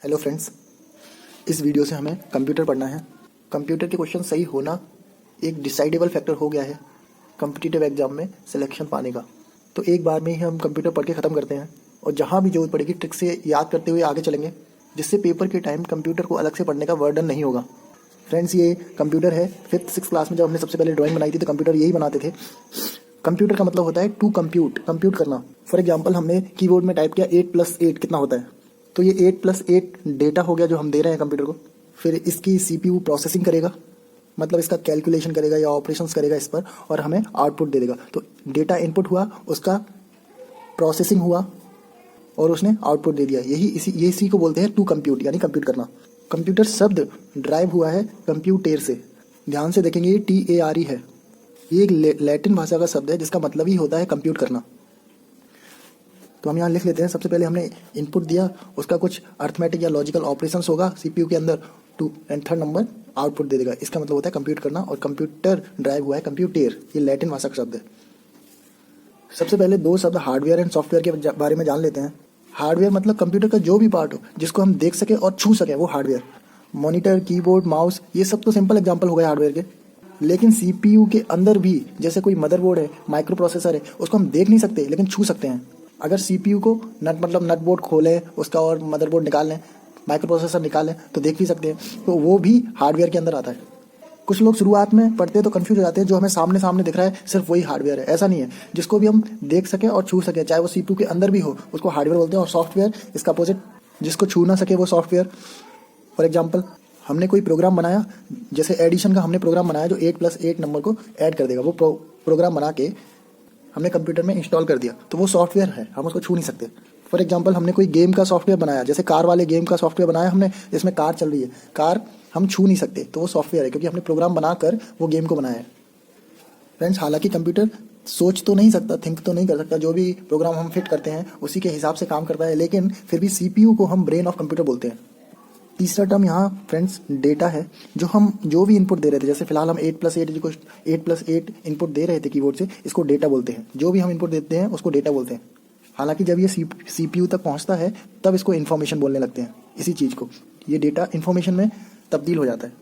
Hello friends, इस video से हमें कंप्यूटर पढ़ना है। कंप्यूटर के क्वेश्चन सही होना एक डिसाइडेबल फैक्टर हो गया है कॉम्पिटिटिव एग्जाम में सिलेक्शन पाने का। तो एक बार में ही हम कंप्यूटर पढ़ के ख़त्म करते हैं और जहाँ भी जरूरत पड़ेगी ट्रिक से याद करते हुए आगे चलेंगे, जिससे पेपर के टाइम कंप्यूटर को अलग से पढ़ने का बर्डन नहीं होगा। फ्रेंड्स, ये कंप्यूटर है। 5th-6th क्लास में जब हमने सबसे पहले ड्राइंग बनाई थी तो कंप्यूटर यही बनाते थे। कंप्यूटर का मतलब होता है टू कंप्यूट करना। फॉर एग्जाम्पल, हमने कीबोर्ड में टाइप किया 8+8 कितना होता है, तो ये 8+8 डेटा हो गया जो हम दे रहे हैं कंप्यूटर को। फिर इसकी सीपीयू प्रोसेसिंग करेगा, मतलब इसका कैलकुलेशन करेगा या ऑपरेशंस करेगा इस पर, और हमें आउटपुट दे देगा। तो डेटा इनपुट हुआ, उसका प्रोसेसिंग हुआ और उसने आउटपुट दे दिया। इसी को बोलते हैं टू कंप्यूट, यानी कंप्यूट करना। कंप्यूटर शब्द ड्राइव हुआ है कंप्यूटेर से। ध्यान से देखेंगे, ये TARE है। ये एक लैटिन भाषा का शब्द है जिसका मतलब ही होता है कंप्यूट करना। तो हम यहाँ लिख लेते हैं। सबसे पहले हमने इनपुट दिया, उसका कुछ अर्थमेटिक या लॉजिकल ऑपरेशंस होगा सीपीयू के अंदर, two and third number output दे देगा। इसका मतलब होता है कंप्यूट करना, और कंप्यूटर ड्राइव हुआ है कंप्यूटेर, ये लैटिन भाषा का शब्द है। सबसे पहले दो शब्द हार्डवेयर एंड सॉफ्टवेयर के बारे में जान लेते हैं। हार्डवेयर मतलब कंप्यूटर का जो भी पार्ट हो जिसको हम देख सके और छू सके, वो हार्डवेयर। मॉनिटर, कीबोर्ड, माउस, ये सब तो सिंपल एग्जांपल हो गए हार्डवेयर के। लेकिन सीपीयू के अंदर भी, जैसे कोई मदरबोर्ड है, माइक्रो प्रोसेसर है, उसको हम देख नहीं सकते लेकिन छू सकते हैं। अगर सीपीयू को नट बोर्ड खोलें उसका और मदरबोर्ड निकाल लें, माइक्रो प्रोसेसर निकाल लें, तो देख भी सकते हैं। तो वो भी हार्डवेयर के अंदर आता है। कुछ लोग शुरुआत में पढ़ते हैं तो कंफ्यूज हो जाते हैं, जो हमें सामने सामने दिख रहा है सिर्फ वही हार्डवेयर है। ऐसा नहीं है, जिसको भी हम देख सकें और छू सकें, चाहे वो सीपीयू के अंदर भी हो, उसको हार्डवेयर बोलते हैं। और सॉफ्टवेयर इसका अपोजिट, जिसको छू ना सके वो सॉफ्टवेयर। फॉर एग्जाम्पल, हमने कोई प्रोग्राम बनाया, जैसे एडिशन का हमने प्रोग्राम बनाया जो 8+8 नंबर को ऐड कर देगा। वो प्रोग्राम बना के हमने कंप्यूटर में इंस्टॉल कर दिया, तो वो सॉफ्टवेयर है, हम उसको छू नहीं सकते। फॉर एग्जाम्पल, हमने कोई गेम का सॉफ्टवेयर बनाया, जैसे कार वाले गेम का सॉफ्टवेयर बनाया हमने, जिसमें कार चल रही है, कार हम छू नहीं सकते, तो वो सॉफ्टवेयर है, क्योंकि हमने प्रोग्राम बनाकर वो गेम को बनाया है। फ्रेंड्स, हालांकि कंप्यूटर सोच तो नहीं सकता, थिंक तो नहीं कर सकता, जो भी प्रोग्राम हम फिट करते हैं उसी के हिसाब से काम करता है, लेकिन फिर भी सीपीयू को हम ब्रेन ऑफ कंप्यूटर बोलते हैं। तीसरा टर्म यहाँ फ्रेंड्स डेटा है। जो भी इनपुट दे रहे थे, जैसे फिलहाल हम 8+8 इनपुट दे रहे थे कीबोर्ड से, इसको डेटा बोलते हैं। जो भी हम इनपुट देते हैं उसको डेटा बोलते हैं। हालांकि जब ये सीपीयू तक पहुंचता है तब इसको इन्फॉर्मेशन बोलने लगते हैं। इसी चीज़ को, ये डेटा इन्फॉर्मेशन में तब्दील हो जाता है।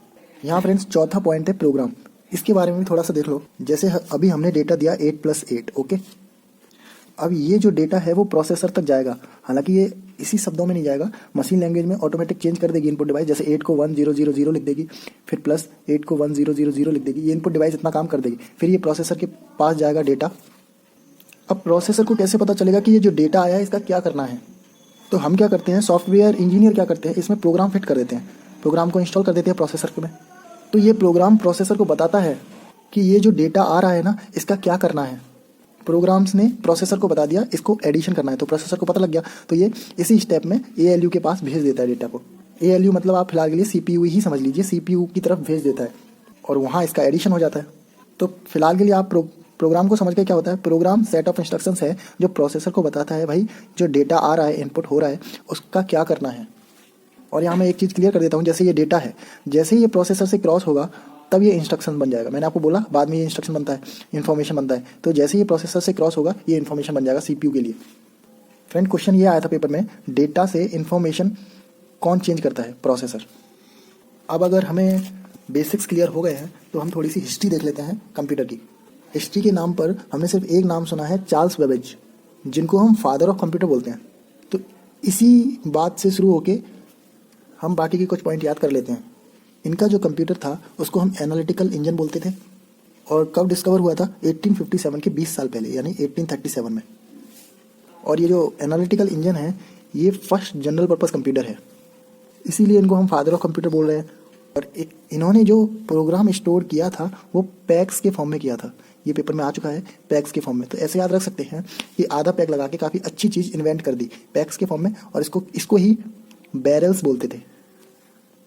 यहाँ फ्रेंड्स चौथा पॉइंट है प्रोग्राम। इसके बारे में भी थोड़ा सा देख लो। जैसे अभी हमने डेटा दिया 8+8, ओके। अब ये जो डेटा है वो प्रोसेसर तक जाएगा। हालांकि ये इसी शब्दों में नहीं जाएगा, मशीन लैंग्वेज में ऑटोमेटिक चेंज कर देगी इनपुट डिवाइस। जैसे 8 को 1000 लिख देगी, फिर +8 को 1000 लिख देगी। ये इनपुट डिवाइस इतना काम कर देगी, फिर ये प्रोसेसर के पास जाएगा डेटा। अब प्रोसेसर को कैसे पता चलेगा कि ये जो डेटा आया है इसका क्या करना है? तो हम क्या करते हैं, सॉफ्टवेयर इंजीनियर क्या करते हैं, इसमें प्रोग्राम फिट कर देते हैं, प्रोग्राम को इंस्टॉल कर देते हैं प्रोसेसर में। तो ये प्रोग्राम प्रोसेसर को बताता है कि ये जो डेटा आ रहा है ना, इसका क्या करना है। प्रोग्राम्स ने प्रोसेसर को बता दिया इसको एडिशन करना है, तो प्रोसेसर को पता लग गया, तो ये इसी स्टेप में ALU के पास भेज देता है डेटा को। ALU मतलब आप फिलहाल के लिए CPU ही समझ लीजिए, CPU की तरफ भेज देता है और वहाँ इसका एडिशन हो जाता है। तो फिलहाल के लिए आप प्रोग्राम को समझ के क्या होता है, प्रोग्राम सेट ऑफ इंस्ट्रक्शंस है जो प्रोसेसर को बताता है भाई जो डेटा आ रहा है, इनपुट हो रहा है, उसका क्या करना है। और यहाँ मैं एक चीज़ क्लियर कर देता हूँ, जैसे ये डेटा है, जैसे ही ये प्रोसेसर से क्रॉस होगा तब ये इंस्ट्रक्शन बन जाएगा। मैंने आपको बोला बाद में ये इंस्ट्रक्शन बनता है, इन्फॉर्मेशन बनता है। तो जैसे ही ये प्रोसेसर से क्रॉस होगा ये इन्फॉर्मेशन बन जाएगा सीपीयू के लिए। फ्रेंड, क्वेश्चन ये आया था पेपर में, डेटा से इन्फॉर्मेशन कौन चेंज करता है? प्रोसेसर। अब अगर हमें बेसिक्स क्लियर हो गए हैं तो हम थोड़ी सी हिस्ट्री देख लेते हैं कंप्यूटर की। हिस्ट्री के नाम पर हमने सिर्फ एक नाम सुना है, चार्ल्स बेबेज, जिनको हम फादर ऑफ कंप्यूटर बोलते हैं। तो इसी बात से शुरू होके हम बाकी के कुछ पॉइंट याद कर लेते हैं। इनका जो कंप्यूटर था उसको हम एनालिटिकल इंजन बोलते थे, और कब डिस्कवर हुआ था? 1857 के 20 साल पहले, यानी 1837 में। और ये जो एनालिटिकल इंजन है ये फर्स्ट जनरल पर्पस कंप्यूटर है, इसीलिए इनको हम फादर ऑफ कंप्यूटर बोल रहे हैं। और इन्होंने जो प्रोग्राम स्टोर किया था वो पैक्स के फॉर्म में किया था। ये पेपर में आ चुका है पैक्स के फॉर्म में। तो ऐसे याद रख सकते हैं कि आधा पैक लगा के काफ़ी अच्छी चीज़ इन्वेंट कर दी पैक्स के फॉर्म में, और इसको ही बैरल्स बोलते थे।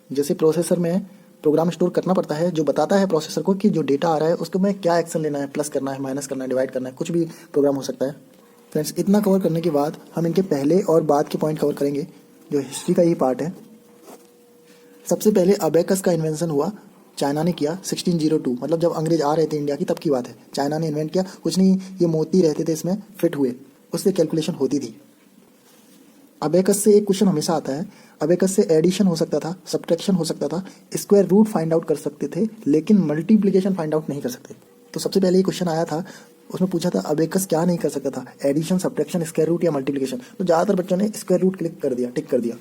जैसे प्रोसेसर में प्रोग्राम स्टोर करना पड़ता है जो बताता है प्रोसेसर को कि जो डेटा आ रहा है उसको में क्या एक्शन लेना है, प्लस करना है, माइनस करना है, डिवाइड करना है, कुछ भी प्रोग्राम हो सकता है। फ्रेंड्स, इतना कवर करने के बाद हम इनके पहले और बाद के पॉइंट कवर करेंगे, जो हिस्ट्री का ही पार्ट है। सबसे पहले अबेकस का इन्वेंशन हुआ, चाइना ने किया 1602, मतलब जब अंग्रेज आ रहे थे इंडिया की तब की बात है। चाइना ने इन्वेंट किया, कुछ नहीं, ये मोती रहते थे इसमें फिट हुए, उससे कैलकुलेशन होती थी। अबेकस से एक क्वेश्चन हमेशा आता है। अबेकस से एडिशन हो सकता था, सब्ट्रैक्शन हो सकता था, स्क्वायर रूट फाइंड आउट कर सकते थे, लेकिन मल्टीप्लिकेशन फाइंड आउट नहीं कर सकते। तो सबसे पहले ये क्वेश्चन आया था, उसमें पूछा था अबेकस क्या नहीं कर सकता था, एडिशन, सब्ट्रैक्शन, स्क्वायर रूट या मल्टीप्लिकेशन। तो ज़्यादातर बच्चों ने स्क्वायर रूट क्लिक कर दिया, टिक कर दिया।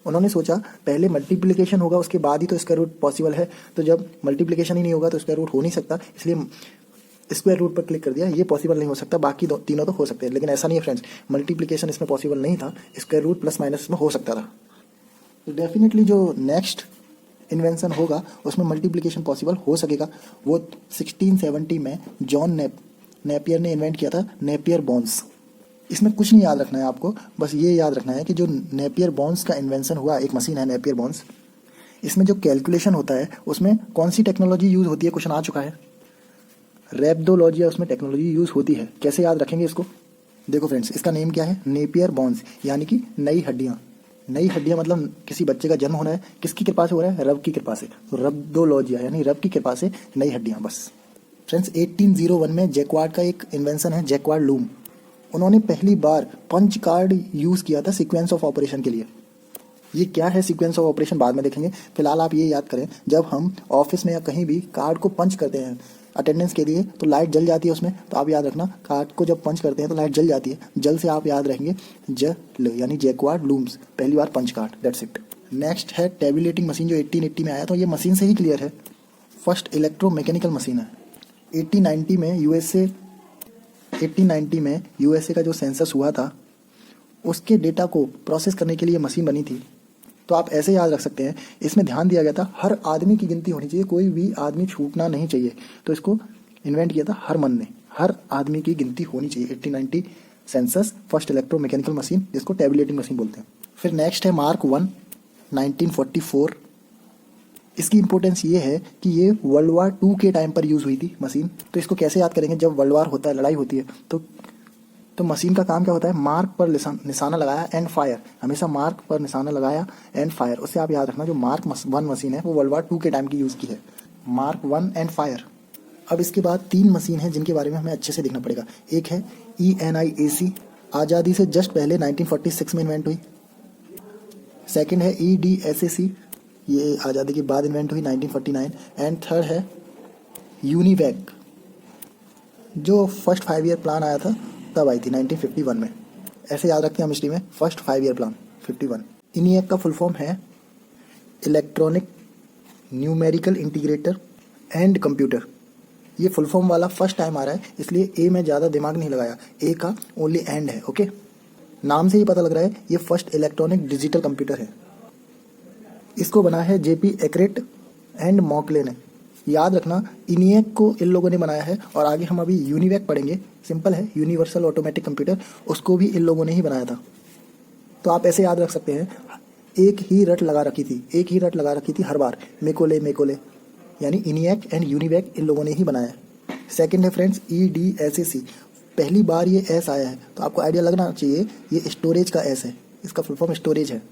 उन्होंने सोचा पहले मल्टीप्लिकेशन होगा उसके बाद ही तो स्क्वायर रूट पॉसिबल है, तो जब मल्टीप्लिकेशन ही नहीं होगा तो स्क्वायर रूट हो नहीं सकता, इसलिए स्क्वायर रूट पर क्लिक कर दिया। ये पॉसिबल नहीं हो सकता, बाकी तीनों तो हो सकते हैं, लेकिन ऐसा नहीं है फ्रेंड्स। मल्टीप्लिकेशन इसमें पॉसिबल नहीं था, स्क्वायर रूट प्लस माइनस इसमें हो सकता था। तो डेफिनेटली जो नेक्स्ट इन्वेंशन होगा उसमें मल्टीप्लिकेशन पॉसिबल हो सकेगा। वो 1670 में जॉन नेपियर ने इन्वेंट किया था, नेपियर बॉन्स। इसमें कुछ नहीं याद रखना है आपको, बस ये याद रखना है कि जो नेपियर बॉन्स का इन्वेंशन हुआ, एक मशीन है नेपियर बॉन्स, इसमें जो कैलकुलेशन होता है उसमें कौन सी टेक्नोलॉजी यूज़ होती है, क्वेश्चन आ चुका है। रैप्डोलॉजी उसमें टेक्नोलॉजी यूज़ होती है। कैसे याद रखेंगे इसको, देखो फ्रेंड्स, इसका नेम क्या है, नेपियर बॉन्स, यानी कि नई हड्डियाँ। नई हड्डियाँ मतलब किसी बच्चे का जन्म होना है, किसकी कृपा से हो रहा है, रब की कृपा से। तो रब्डोलॉजिया यानी रब की कृपा से नई हड्डियाँ, बस। फ्रेंड्स 1801 में जैक्वार्ड का एक इन्वेंशन है, जैक्वार्ड लूम। उन्होंने पहली बार पंच कार्ड यूज़ किया था सीक्वेंस ऑफ ऑपरेशन के लिए। ये क्या है सीक्वेंस ऑफ ऑपरेशन बाद में देखेंगे, फिलहाल आप ये याद करें, जब हम ऑफिस में या कहीं भी कार्ड को पंच करते हैं अटेंडेंस के लिए तो लाइट जल जाती है उसमें, तो आप याद रखना कार्ड को जब पंच करते हैं तो लाइट जल जाती है। जल से आप याद रखेंगे जल यानी जैक्वार्ड लूम्स, पहली बार punch card, that's it. Next है टेबुलेटिंग मशीन, जो 1880 में आया, तो ये मशीन से ही क्लियर है, फर्स्ट इलेक्ट्रोमैकेनिकल मशीन है। 1890 में यूएसए का जो सेंसस हुआ था उसके डेटा को प्रोसेस करने के लिए मशीन बनी थी। तो आप ऐसे याद रख सकते हैं, इसमें ध्यान दिया गया था हर आदमी की गिनती होनी चाहिए, कोई भी आदमी छूटना नहीं चाहिए। तो इसको इन्वेंट किया था हरमन ने, हर आदमी की गिनती होनी चाहिए। 1890 सेंसस, फर्स्ट इलेक्ट्रोमैकेनिकल मशीन, जिसको टेबुलेटिंग मशीन बोलते हैं। फिर नेक्स्ट है मार्क 1, 1944। इसकी इंपॉर्टेंस ये है कि ये वर्ल्ड वार 2 के टाइम पर यूज़ हुई थी मशीन। तो इसको कैसे याद करेंगे, जब वर्ल्ड वार होता है, लड़ाई होती है, तो मशीन का काम क्या होता है, मार्क पर निशाना लगाया एंड फायर, हमेशा मार्क पर निशाना लगाया एंड फायर। उससे आप याद रखना जो मार्क 1 मशीन है वो वर्ल्ड वार 2 के टाइम की यूज़ की है, मार्क 1 एंड फायर। अब इसके बाद 3 मशीन है जिनके बारे में हमें अच्छे से देखना पड़ेगा। एक है ENIAC, आज़ादी से जस्ट पहले 1946 में इन्वेंट हुई। सेकेंड है EDSAC, ये आज़ादी के बाद इन्वेंट हुई 1949। एंड थर्ड है यूनिवैक, जो फर्स्ट 5 ईयर प्लान आया था तब आई थी 1951 में। ऐसे याद रखते हैं हम हिस्ट्री में, फर्स्ट 5 ईयर प्लान 51। ENIAC का फुल फॉर्म है electronic numerical integrator and computer. ये फुल फॉर्म वाला फर्स्ट टाइम आ रहा है, इसलिए ए में ज़्यादा दिमाग नहीं लगाया, ए का ओनली एंड है, ओके। नाम से ही पता लग रहा है ये फर्स्ट इलेक्ट्रॉनिक डिजिटल कंप्यूटर है। इसको बना है JP एक्रेट एंड मॉकले ने। याद रखना ENIAC को इन लोगों ने बनाया है, और आगे हम अभी यूनिवैक पढ़ेंगे, सिंपल है, यूनिवर्सल ऑटोमेटिक कंप्यूटर, उसको भी इन लोगों ने ही बनाया था। तो आप ऐसे याद रख सकते हैं, एक ही रट लगा रखी थी हर बार, मेकोले, यानी ENIAC एंड यूनिवैक इन लोगों ने ही बनाया है। सेकेंड है फ्रेंड्स EDSAC, पहली बार ये एस आया है, तो आपको आइडिया लगना चाहिए ये स्टोरेज का एस है, इसका फुल फॉर्म स्टोरेज है।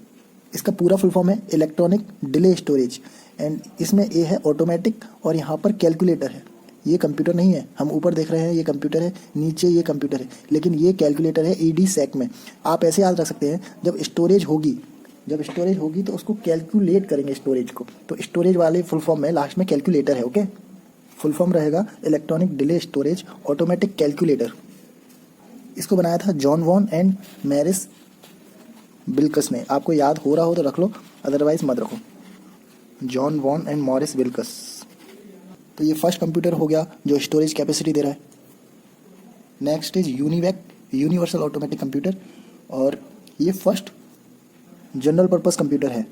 इसका पूरा फुल फॉर्म है इलेक्ट्रॉनिक डिले स्टोरेज, एंड इसमें ए है ऑटोमेटिक, और यहाँ पर कैलकुलेटर है। ये कंप्यूटर नहीं है, हम ऊपर देख रहे हैं ये कंप्यूटर है, नीचे ये कंप्यूटर है, लेकिन ये कैलकुलेटर है EDSAC में। आप ऐसे याद रख सकते हैं, जब स्टोरेज होगी तो उसको कैलकुलेट करेंगे स्टोरेज को, तो स्टोरेज वाले फुल फॉर्म में लास्ट में कैलकुलेटर है, ओके। फुल फॉर्म रहेगा electronic delay storage automatic calculator. इसको बनाया था जॉन वॉन एंड मैरिस विल्कस ने। आपको याद हो रहा हो तो रख लो, अदरवाइज मत रखो। John Vaughan and Morris Wilkes. तो ये फर्स्ट कंप्यूटर हो गया जो स्टोरेज कैपेसिटी दे रहा है। Next is UNIVAC, universal automatic computer, और ये फर्स्ट जनरल पर्पस कंप्यूटर है,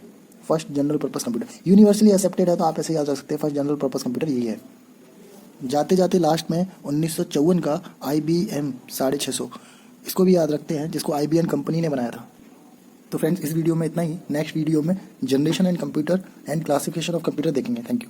first general purpose computer universally accepted है। तो आप ऐसे याद रख सकते हैं, फर्स्ट जनरल पर्पस कंप्यूटर यही है। जाते जाते लास्ट में 1954 का IBM 650, इसको भी याद रखते हैं, जिसको IBM कंपनी ने बनाया था। तो फ्रेंड्स इस वीडियो में इतना ही। नेक्स्ट वीडियो में generation and computer and classification of computer देखेंगे। Thank you.